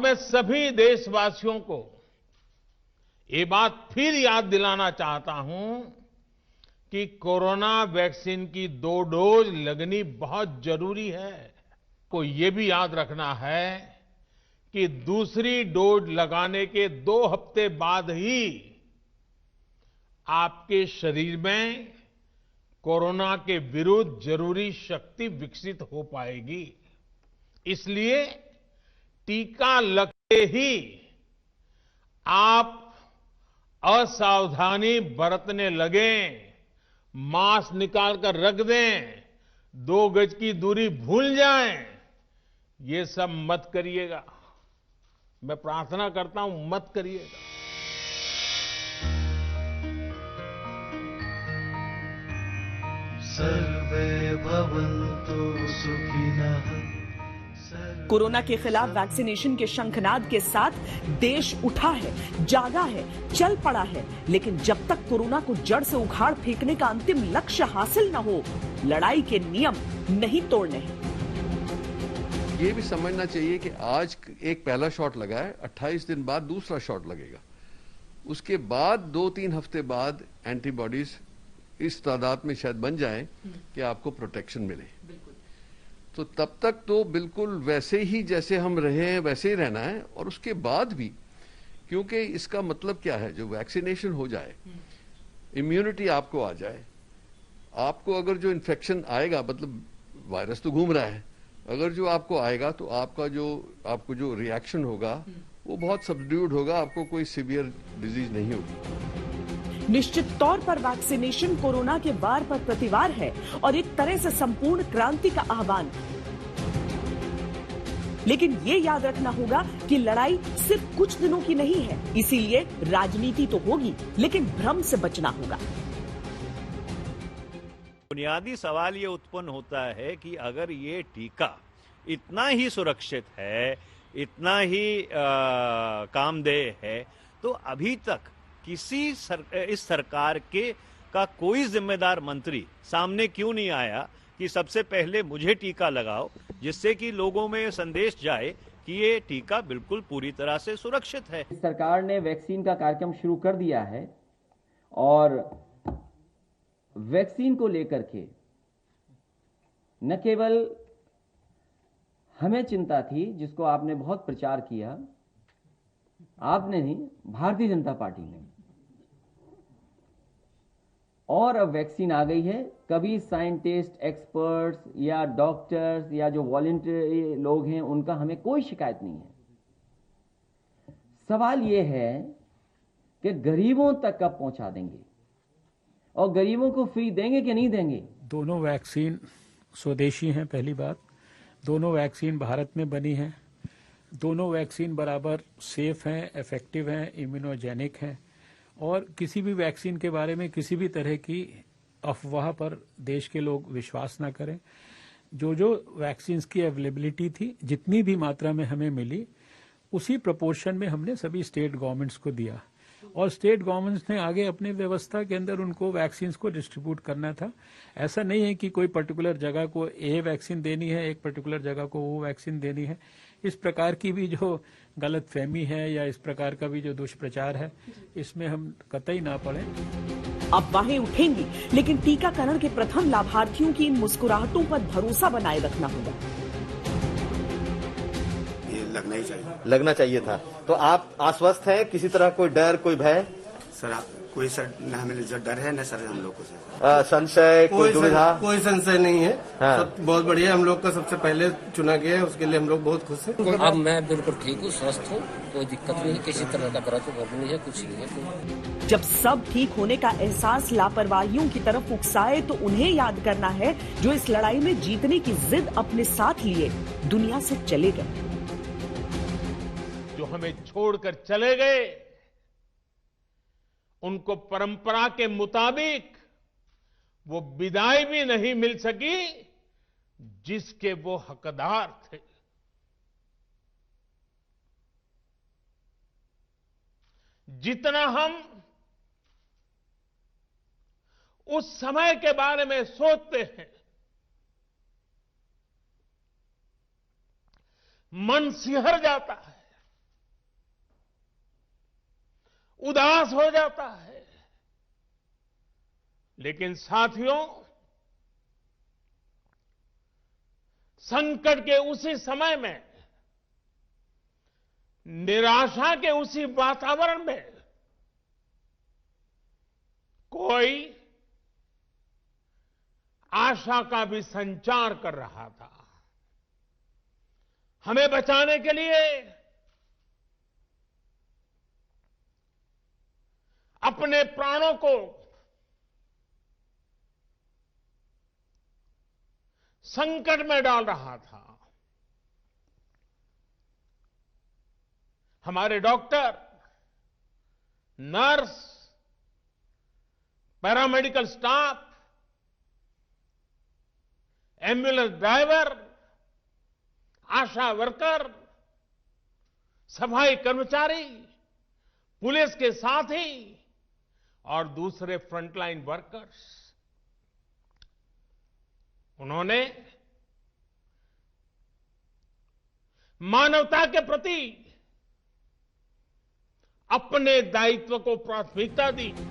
मैं सभी देशवासियों को ये बात फिर याद दिलाना चाहता हूं कि कोरोना वैक्सीन की 2 डोज लगनी बहुत जरूरी है। को ये भी याद रखना है कि दूसरी डोज लगाने के 2 हफ्ते बाद ही आपके शरीर में कोरोना के विरुद्ध जरूरी शक्ति विकसित हो पाएगी। इसलिए टीका लगते ही आप असावधानी बरतने लगें, मास्क निकाल कर रख दें, 2 गज की दूरी भूल जाएं, ये सब मत करिएगा। मैं प्रार्थना करता हूं, मत करिएगा। सर्वे भवन्तु सुखिनः। कोरोना के खिलाफ वैक्सीनेशन के शंखनाद के साथ देश उठा है, जागा है, चल पड़ा है, लेकिन जब तक कोरोना को जड़ से उखाड़ फेंकने का अंतिम लक्ष्य हासिल न हो, लड़ाई के नियम नहीं तोड़ने हैं। ये भी समझना चाहिए कि आज एक पहला शॉट लगा है, 28 दिन बाद दूसरा शॉट लगेगा, उसके बाद 2-3 हफ्ते बाद एंटीबॉडीज इस तादाद में शायद बन जाए कि आपको प्रोटेक्शन मिले। तो तब तक तो बिल्कुल वैसे ही जैसे हम रहे हैं वैसे ही रहना है, और उसके बाद भी, क्योंकि इसका मतलब क्या है, जो वैक्सीनेशन हो जाए, इम्यूनिटी आपको आ जाए, आपको अगर जो इन्फेक्शन आएगा, मतलब वायरस तो घूम रहा है, अगर जो आपको आएगा तो आपको जो रिएक्शन होगा वो बहुत सबड्यूड होगा, आपको कोई सीवियर डिजीज नहीं होगी। निश्चित तौर पर वैक्सीनेशन कोरोना के वार पर प्रतिवार है और एक तरह से संपूर्ण क्रांति का आह्वान। लेकिन ये याद रखना होगा कि लड़ाई सिर्फ कुछ दिनों की नहीं है, इसीलिए राजनीति तो होगी, लेकिन भ्रम से बचना होगा। बुनियादी सवाल ये उत्पन्न होता है कि अगर ये टीका इतना ही सुरक्षित है, इतना ही कामदेह है, तो अभी तक इस सरकार का कोई जिम्मेदार मंत्री सामने क्यों नहीं आया कि सबसे पहले मुझे टीका लगाओ, जिससे कि लोगों में संदेश जाए कि ये टीका बिल्कुल पूरी तरह से सुरक्षित है। सरकार ने वैक्सीन का कार्यक्रम शुरू कर दिया है और वैक्सीन को लेकर के न केवल हमें चिंता थी, जिसको आपने बहुत प्रचार किया, आपने नहीं, भारतीय जनता पार्टी ने, और अब वैक्सीन आ गई है। कभी साइंटिस्ट, एक्सपर्ट्स या डॉक्टर्स या जो वॉलंटियर लोग हैं, उनका हमें कोई शिकायत नहीं है। सवाल यह है कि गरीबों तक कब पहुंचा देंगे और गरीबों को फ्री देंगे कि नहीं देंगे। दोनों वैक्सीन स्वदेशी हैं, पहली बात। दोनों वैक्सीन भारत में बनी हैं। दोनों वैक्सीन बराबर सेफ हैं, इफेक्टिव हैं, इम्यूनोजेनिक हैं, और किसी भी वैक्सीन के बारे में किसी भी तरह की अफवाह पर देश के लोग विश्वास ना करें। जो वैक्सीन्स की अवेलेबिलिटी थी, जितनी भी मात्रा में हमें मिली, उसी प्रोपोर्शन में हमने सभी स्टेट गवर्नमेंट्स को दिया, और स्टेट गवर्नमेंट्स ने आगे अपने व्यवस्था के अंदर उनको वैक्सीन्स को डिस्ट्रीब्यूट करना था। ऐसा नहीं है कि कोई पर्टिकुलर जगह को ये वैक्सीन देनी है, एक पर्टिकुलर जगह को वो वैक्सीन देनी है। इस प्रकार की भी जो गलतफहमी है या इस प्रकार का भी जो दुष्प्रचार है, इसमें हम कतई ना पड़े। अफवाहें उठेंगी, लेकिन टीकाकरण के प्रथम लाभार्थियों की इन मुस्कुराहटों पर भरोसा बनाए रखना होगा। ये लगना चाहिए था। तो आप आश्वस्त हैं? किसी तरह कोई डर, कोई भय? सर कोई सर न हमें डर है न सर हम लोग को संशय, कोई दुविधा? कोई संशय नहीं है। हाँ। सब बहुत बढ़िया, हम लोग का सबसे पहले चुना गया है, उसके लिए हम लोग बहुत खुश हैं। अब मैं बिल्कुल ठीक हूँ, स्वस्थ हूँ, कोई दिक्कत नहीं है, किसी तरह का गलत नहीं है, कुछ नहीं है। जब सब ठीक होने का एहसास लापरवाहियों की तरफ उकसाए, तो उन्हें याद करना है जो इस लड़ाई में जीतने की जिद अपने साथ लिए दुनिया से चले गए, जो हमें छोड़कर चले गए, उनको परंपरा के मुताबिक वो विदाई भी नहीं मिल सकी जिसके वो हकदार थे। जितना हम उस समय के बारे में सोचते हैं, मन सिहर जाता है। उदास हो जाता है। लेकिन साथियों, संकट के उसी समय में, निराशा के उसी वातावरण में कोई आशा का भी संचार कर रहा था। हमें बचाने के लिए अपने प्राणों को संकट में डाल रहा था। हमारे doctor, nurse, paramedical staff, ambulance driver, ASHA worker, सफाई कर्मचारी, पुलिस के साथी और दूसरे फ्रंटलाइन वर्कर्स, उन्होंने मानवता के प्रति अपने दायित्व को प्राथमिकता दी।